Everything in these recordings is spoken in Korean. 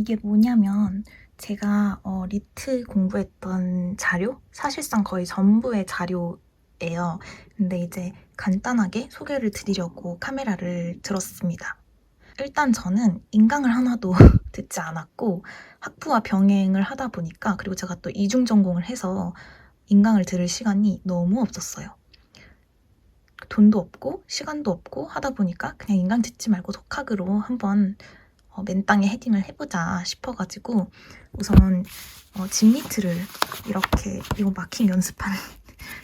이게 뭐냐면 제가 리트 공부했던 자료? 사실상 거의 전부의 자료예요. 근데 이제 간단하게 소개를 드리려고 카메라를 들었습니다. 일단 저는 인강을 하나도 듣지 않았고 학부와 병행을 하다 보니까, 그리고 제가 또 이중 전공을 해서 인강을 들을 시간이 너무 없었어요. 돈도 없고 시간도 없고 하다 보니까 그냥 인강 듣지 말고 독학으로 한번 맨땅에 헤딩을 해보자 싶어가지고 우선 집리트를 이렇게, 이거 마킹 연습하는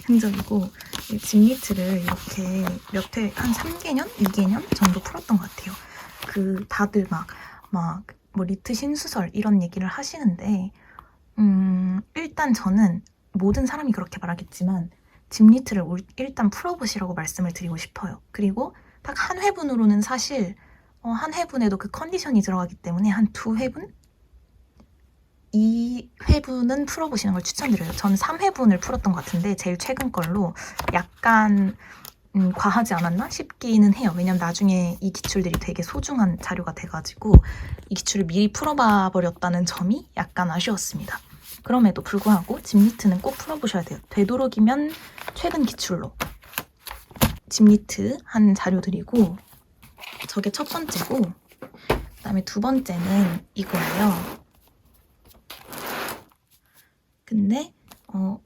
흔적이고, 이 집리트를 이렇게 몇 회, 한 3개년? 2개년 정도 풀었던 것 같아요. 다들 뭐 리트 신수설 이런 얘기를 하시는데, 일단 저는 모든 사람이 그렇게 말하겠지만 집리트를 일단 풀어보시라고 말씀을 드리고 싶어요. 그리고 딱 한 회분으로는 사실 한 회분에도 그 컨디션이 들어가기 때문에 한 2회분? 2회분은 풀어보시는 걸 추천드려요. 저는 3회분을 풀었던 것 같은데 제일 최근 걸로 약간 과하지 않았나 싶기는 해요. 왜냐면 나중에 이 기출들이 되게 소중한 자료가 돼가지고 이 기출을 미리 풀어봐 버렸다는 점이 약간 아쉬웠습니다. 그럼에도 불구하고 집리트는 꼭 풀어보셔야 돼요. 되도록이면 최근 기출로 집리트 한 자료들이고, 저게 첫 번째고, 그 다음에 두 번째는 이거예요. 근데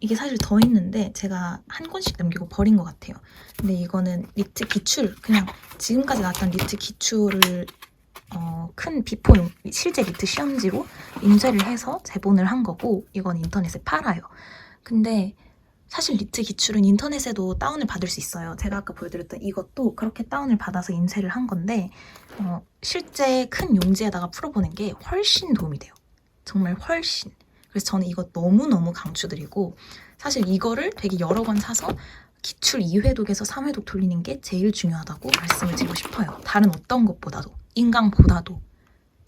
이게 사실 더 있는데 제가 한 권씩 남기고 버린 것 같아요. 근데 이거는 리트 기출, 그냥 지금까지 나왔던 리트 기출을 큰 비포 실제 리트 시험지로 인쇄를 해서 제본을 한 거고, 이건 인터넷에 팔아요. 근데 사실 리트 기출은 인터넷에도 다운을 받을 수 있어요. 제가 아까 보여드렸던 이것도 그렇게 다운을 받아서 인쇄를 한 건데 실제 큰 용지에다가 풀어보는 게 훨씬 도움이 돼요. 정말 훨씬. 그래서 저는 이거 너무너무 강추드리고, 사실 이거를 되게 여러 권 사서 기출 2회독에서 3회독 돌리는 게 제일 중요하다고 말씀을 드리고 싶어요. 다른 어떤 것보다도, 인강보다도.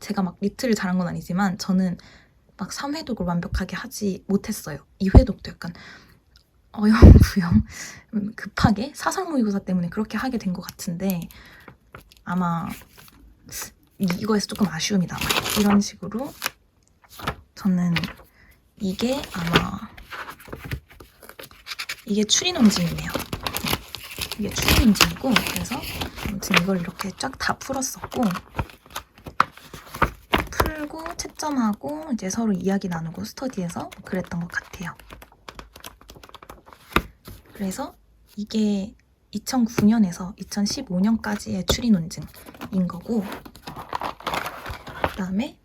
제가 막 리트를 잘한 건 아니지만 저는 막 3회독을 완벽하게 하지 못했어요. 2회독도 약간 어영부영 급하게 사설 모의고사 때문에 그렇게 하게 된 것 같은데, 아마 이거에서 조금 아쉬움이 남아요. 이런 식으로 저는 이게 추리 논증이네요. 이게 추리 논증이고, 그래서 아무튼 이걸 이렇게 쫙 다 풀었었고, 풀고 채점하고 이제 서로 이야기 나누고 스터디해서 그랬던 것 같아요. 그래서 이게 2009년에서 2015년까지의 추리 논증인 거고, 그 다음에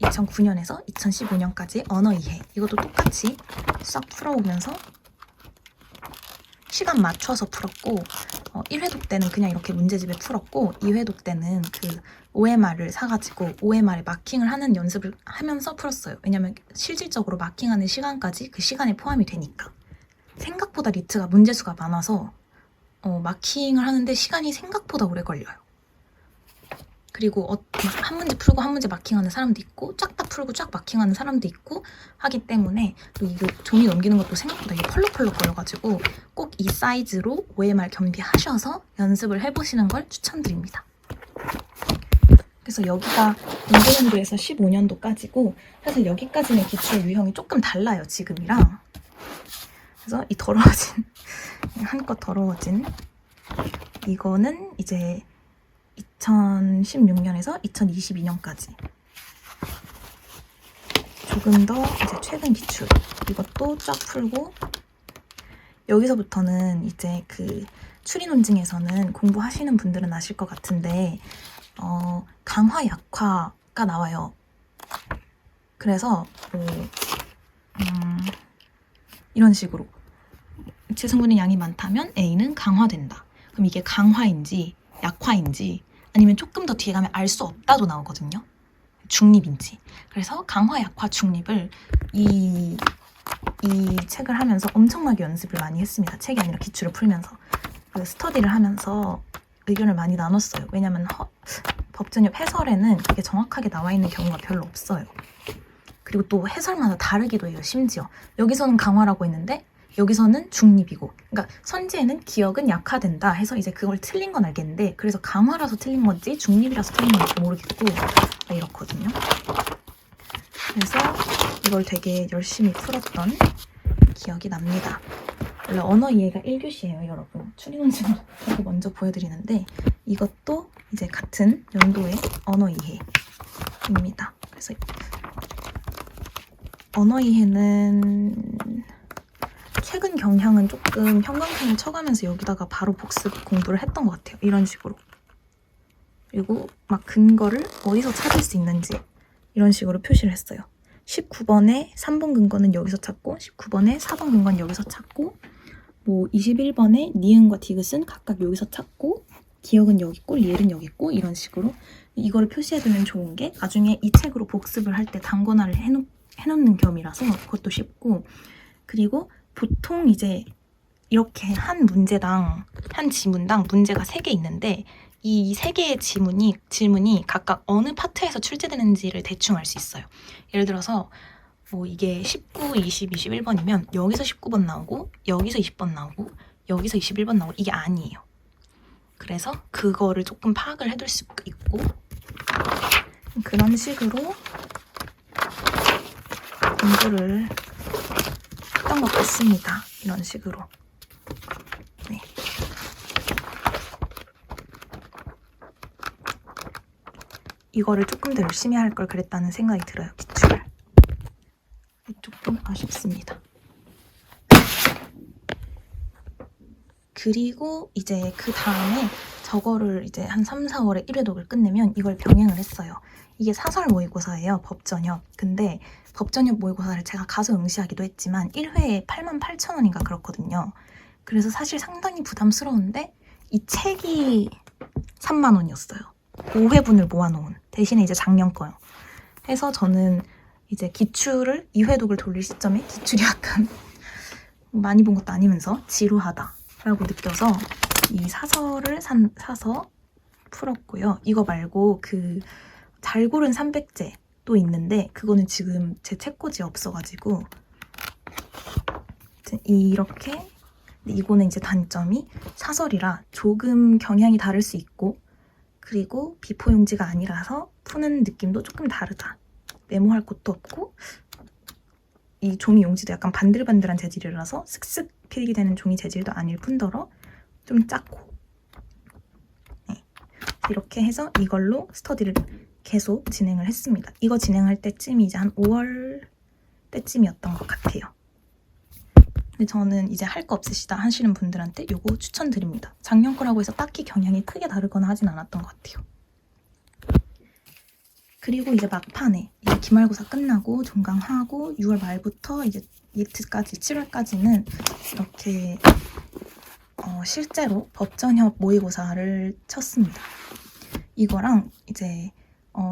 2009년에서 2015년까지 언어 이해, 이것도 똑같이 싹 풀어오면서 시간 맞춰서 풀었고, 1회독 때는 그냥 이렇게 문제집에 풀었고, 2회독 때는 그 OMR을 사가지고 OMR에 마킹을 하는 연습을 하면서 풀었어요. 왜냐면 실질적으로 마킹하는 시간까지 그 시간에 포함이 되니까. 생각보다 리트가 문제수가 많아서 마킹을 하는데 시간이 생각보다 오래 걸려요. 그리고 한 문제 풀고 한 문제 마킹하는 사람도 있고, 쫙 다 풀고 쫙 마킹하는 사람도 있고 하기 때문에, 또 이거 종이 넘기는 것도 생각보다 이게 펄럭펄럭 걸려가지고 꼭 이 사이즈로 OMR 겸비하셔서 연습을 해보시는 걸 추천드립니다. 그래서 여기가 20년도에서 15년도까지고, 사실 여기까지는 기출 유형이 조금 달라요, 지금이랑. 그래서 이 더러워진 한껏 더러워진 이거는 이제 2016년에서 2022년까지 조금 더 이제 최근 기출, 이것도 쫙 풀고, 여기서부터는 이제 그 추리 논증에서는 공부하시는 분들은 아실 것 같은데 강화 약화가 나와요. 그래서 이런 식으로 재성분의 양이 많다면 A는 강화된다. 그럼 이게 강화인지 약화인지, 아니면 조금 더 뒤에 가면 알 수 없다도 나오거든요. 중립인지. 그래서 강화, 약화, 중립을 이 책을 하면서 엄청나게 연습을 많이 했습니다. 책이 아니라 기출을 풀면서. 그 스터디를 하면서 의견을 많이 나눴어요. 왜냐면 법전협 해설에는 그게 정확하게 나와 있는 경우가 별로 없어요. 그리고 또 해설마다 다르기도 해요. 심지어 여기서는 강화라고 했는데 여기서는 중립이고, 그러니까 선지에는 기억은 약화된다 해서 이제 그걸 틀린 건 알겠는데, 그래서 강화라서 틀린 건지 중립이라서 틀린 건지 모르겠고 이렇거든요. 그래서 이걸 되게 열심히 풀었던 기억이 납니다. 원래 언어 이해가 1교시예요, 여러분. 추리 논증을 이렇게 먼저 보여드리는데 이것도 이제 같은 연도의 언어 이해입니다. 그래서 언어 이해는 최근 경향은 조금 형광펜을 쳐가면서 여기다가 바로 복습 공부를 했던 것 같아요. 이런 식으로. 그리고 막 근거를 어디서 찾을 수 있는지 이런 식으로 표시를 했어요. 19번에 3번 근거는 여기서 찾고 19번에 4번 근거는 여기서 찾고 뭐 21번에 니은과 디귿은 각각 여기서 찾고 기억은 여기 있고 리을은 여기 있고 이런 식으로 이거를 표시해두면 좋은 게 나중에 이 책으로 복습을 할 때 단권화를 해놓는 겸이라서 그것도 쉽고 그리고 보통 이제 이렇게 한 문제당 한 지문당 문제가 3개 있는데 이 3개의 질문이 각각 어느 파트에서 출제되는지를 대충 알 수 있어요. 예를 들어서 뭐 이게 19, 20, 21번이면 여기서 19번 나오고 여기서 20번 나오고 여기서 21번 나오고 이게 아니에요. 그래서 그거를 조금 파악을 해둘 수 있고 그런 식으로 공부를 했던 것 같습니다. 이런 식으로. 네. 이거를 조금 더 열심히 할 걸 그랬다는 생각이 들어요. 기출을. 조금 아쉽습니다. 그리고 이제 그 다음에 저거를 이제 한 3, 4월에 1회독을 끝내면 이걸 병행을 했어요. 이게 사설 모의고사예요. 법전협. 근데 법전협 모의고사를 제가 가서 응시하기도 했지만 1회에 88,000원인가 그렇거든요. 그래서 사실 상당히 부담스러운데 이 책이 3만 원이었어요. 5회분을 모아놓은. 대신에 이제 작년 거요. 해서 저는 이제 기출을 2회독을 돌릴 시점에 기출이 약간 많이 본 것도 아니면서 지루하다라고 느껴서 이 사설을 사서 풀었고요. 이거 말고 그 잘 고른 300제도 있는데 그거는 지금 제 책꽂이에 없어가지고 이렇게 이거는 이제 단점이 사설이라 조금 경향이 다를 수 있고 그리고 비포 용지가 아니라서 푸는 느낌도 조금 다르다. 메모할 곳도 없고 이 종이 용지도 약간 반들반들한 재질이라서 슥슥 필기되는 종이 재질도 아닐 뿐더러 좀 작고 네. 이렇게 해서 이걸로 스터디를 계속 진행을 했습니다. 이거 진행할 때쯤이 이제 한 5월 때쯤이었던 것 같아요. 근데 저는 이제 할 거 없으시다 하시는 분들한테 이거 추천드립니다. 작년 거라고 해서 딱히 경향이 크게 다르거나 하진 않았던 것 같아요. 그리고 이제 막판에 이제 기말고사 끝나고 종강하고 6월 말부터 이제 이트까지 7월까지는 이렇게 실제로 법전협 모의고사를 쳤습니다. 이거랑 이제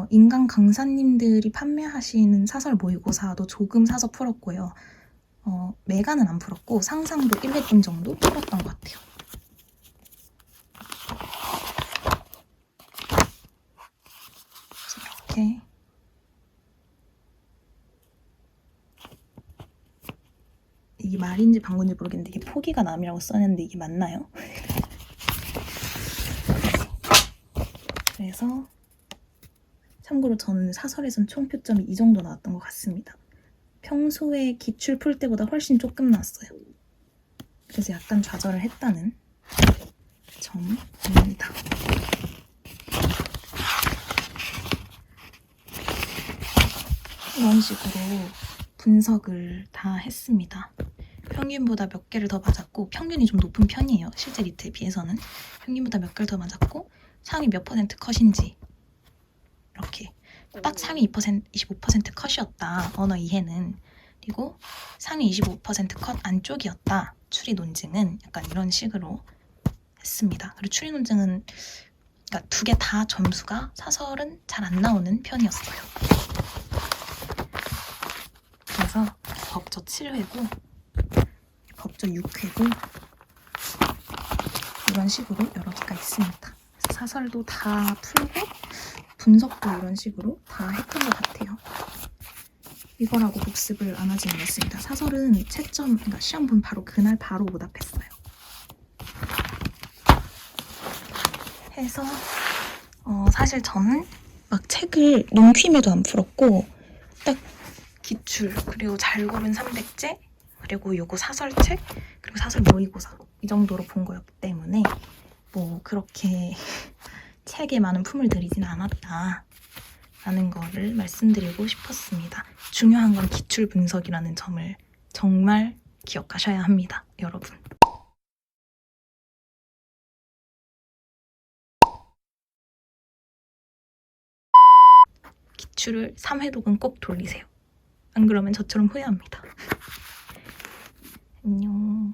인간 강사님들이 판매하시는 사설 모의고사도 조금 사서 풀었고요. 메가는 안 풀었고 상상도 1회분 정도 풀었던 것 같아요. 이렇게 이게 말인지 방구인지 모르겠는데 이게 포기가남이라고 써놨는데 이게 맞나요? 그래서 참고로 저는 사설에선 총표점이 이 정도 나왔던 것 같습니다. 평소에 기출 풀 때보다 훨씬 조금 나왔어요. 그래서 약간 좌절을 했다는 점입니다. 이런 식으로 분석을 다 했습니다. 평균보다 몇 개를 더 맞았고 평균이 좀 높은 편이에요. 실제 리트에 비해서는 평균보다 몇 개를 더 맞았고 상위 몇 % 컷인지 이렇게 딱 상위 2%, 25% 컷이었다. 언어 이해는. 그리고 상위 25%컷 안쪽이었다. 추리 논증은 약간 이런 식으로 했습니다. 그리고 추리 논증은 그러니까 두 개 다 점수가 사설은 잘 안 나오는 편이었어요. 그래서 법조 7회고 법조 6회고 이런 식으로 여러 개가 있습니다. 사설도 다 풀고 분석도 이런 식으로 다 했던 것 같아요. 이거라고 복습을 안 하진 않았습니다. 사설은 채점, 그러니까 시험 본 바로 그날 바로 오답했어요. 해서 사실 저는 막 책을 논퀴임에도 안 풀었고 딱 기출, 그리고 잘 고른 300제, 그리고 요거 사설책, 그리고 사설 모의고사 이 정도로 본 거였기 때문에 뭐 그렇게 책에 많은 품을 들이진 않았다 라는 거를 말씀드리고 싶었습니다. 중요한 건 기출 분석이라는 점을 정말 기억하셔야 합니다, 여러분. 기출을 3회독은 꼭 돌리세요. 안 그러면 저처럼 후회합니다. 안녕.